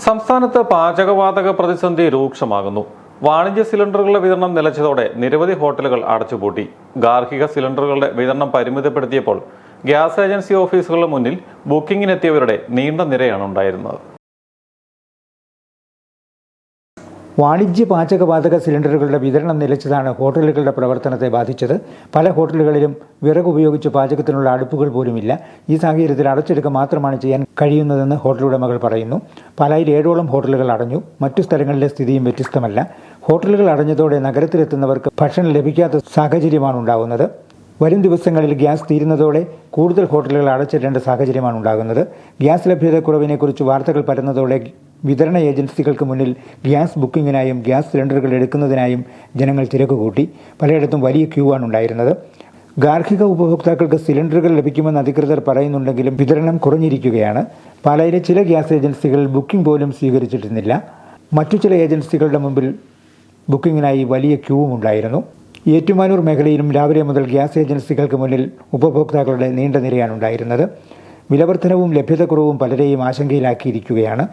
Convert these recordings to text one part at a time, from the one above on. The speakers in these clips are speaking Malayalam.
സംസ്ഥാനത്ത് പാചകവാതക പ്രതിസന്ധി രൂക്ഷമാകുന്നു. വാണിജ്യ സിലിണ്ടറുകളുടെ വിതരണം നിലച്ചതോടെ നിരവധി ഹോട്ടലുകൾ അടച്ചുപൂട്ടി. ഗാർഹിക സിലിണ്ടറുകളുടെ വിതരണം പരിമിതപ്പെടുത്തിയപ്പോൾ ഗ്യാസ് ഏജൻസി ഓഫീസുകളുടെ മുന്നിൽ ബുക്കിംഗിനെത്തിയവരുടെ നീണ്ട നിരയാണ് ഉണ്ടായിരുന്നത്. വാണിജ്യ പാചകവാതക സിലിണ്ടറുകളുടെ വിതരണം നിലച്ചതാണ് ഹോട്ടലുകളുടെ പ്രവർത്തനത്തെ ബാധിച്ചത്. പല ഹോട്ടലുകളിലും വിറക് ഉപയോഗിച്ച് പാചകത്തിനുള്ള അടുപ്പുകൾ പോലുമില്ല. ഈ സാഹചര്യത്തിൽ അടച്ചെടുക്കുക മാത്രമാണ് ചെയ്യാൻ കഴിയുന്നതെന്ന് ഹോട്ടൽ ഉടമകൾ പറയുന്നു. പാലായിൽ 7ഓളം ഹോട്ടലുകൾ അടഞ്ഞു. മറ്റു സ്ഥലങ്ങളിലെ സ്ഥിതിയും വ്യത്യസ്തമല്ല. ഹോട്ടലുകൾ അടഞ്ഞതോടെ നഗരത്തിലെത്തുന്നവർക്ക് ഭക്ഷണം ലഭിക്കാത്ത സാഹചര്യമാണ് ഉണ്ടാകുന്നത്. വരും ദിവസങ്ങളിൽ ഗ്യാസ് തീരുന്നതോടെ കൂടുതൽ ഹോട്ടലുകൾ അടച്ചിടേണ്ട സാഹചര്യമാണ് ഉണ്ടാകുന്നത്. ഗ്യാസ് ലഭ്യതക്കുറവിനെക്കുറിച്ച് വാർത്തകൾ പരന്നതോടെ വിതരണ ഏജൻസികൾക്ക് മുന്നിൽ ഗ്യാസ് ബുക്കിങ്ങിനായും ഗ്യാസ് സിലിണ്ടറുകൾ എടുക്കുന്നതിനായും ജനങ്ങൾ തിരക്കുകൂട്ടി. പലയിടത്തും വലിയ ക്യൂ ആണ് ഉണ്ടായിരുന്നത്. ഗാർഹിക ഉപഭോക്താക്കൾക്ക് സിലിണ്ടറുകൾ ലഭിക്കുമെന്ന് അധികൃതർ പറയുന്നുണ്ടെങ്കിലും വിതരണം കുറഞ്ഞിരിക്കുകയാണ്. പാലായിലെ ചില ഗ്യാസ് ഏജൻസികൾ ബുക്കിംഗ് പോലും സ്വീകരിച്ചിരുന്നില്ല. മറ്റു ചില ഏജൻസികളുടെ മുമ്പിൽ ബുക്കിങ്ങിനായി വലിയ ക്യൂവും ഉണ്ടായിരുന്നു. ഏറ്റുമാനൂർ മേഖലയിലും രാവിലെ മുതൽ ഗ്യാസ് ഏജൻസികൾക്ക് മുന്നിൽ ഉപഭോക്താക്കളുടെ നീണ്ട നിരയാണ് ഉണ്ടായിരുന്നത്. വിലവർദ്ധനവും ലഭ്യതക്കുറവും പലരെയും ആശങ്കയിലാക്കിയിരിക്കുകയാണ്.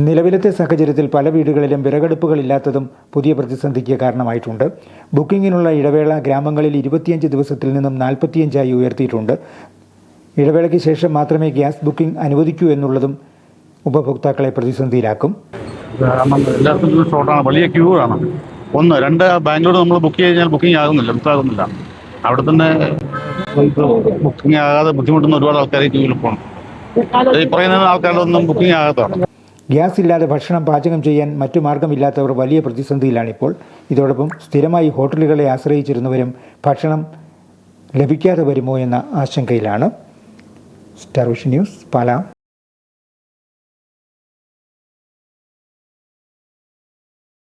നിലവിലത്തെ സാഹചര്യത്തിൽ പല വീടുകളിലും വിറകടുപ്പുകളില്ലാത്തതും പുതിയ പ്രതിസന്ധിക്ക് കാരണമായിട്ടുണ്ട്. ബുക്കിങ്ങിനുള്ള ഇടവേള ഗ്രാമങ്ങളിൽ 25 ദിവസത്തിൽ നിന്നും 45 ഉയർത്തിയിട്ടുണ്ട്. ഇടവേളയ്ക്ക് ശേഷം മാത്രമേ ഗ്യാസ് ബുക്കിംഗ് അനുവദിക്കൂ എന്നുള്ളതും ഉപഭോക്താക്കളെ പ്രതിസന്ധിയിലാക്കും. എല്ലാവർക്കും ഷോർട്ടാണ്, വലിയ ക്യൂ ആണ്. 2 ബാംഗ്ലൂർ നമ്മൾ ബുക്ക് കഴിഞ്ഞാൽ ബുക്കാകുന്നില്ല. അവിടെ തന്നെ ബുക്കിംഗ് ആകാതെ ബുദ്ധിമുട്ടുന്ന ഒരുപാട് ആൾക്കാർ ക്യൂവിൽ പോകണം. ഈ പറയുന്ന ആൾക്കാരുടെ ഒന്നും ബുക്കിംഗ് ആകാത്തതാണ്. ഗ്യാസ് ഇല്ലാതെ ഭക്ഷണം പാചകം ചെയ്യാൻ മറ്റു മാർഗമില്ലാത്തവർ വലിയ പ്രതിസന്ധിയിലാണിപ്പോൾ. ഇതോടൊപ്പം സ്ഥിരമായി ഹോട്ടലുകളെ ആശ്രയിച്ചിരുന്നവരും ഭക്ഷണം ലഭിക്കാതെ വരുമോ എന്ന ആശങ്കയിലാണ്. Star vision news, Pala.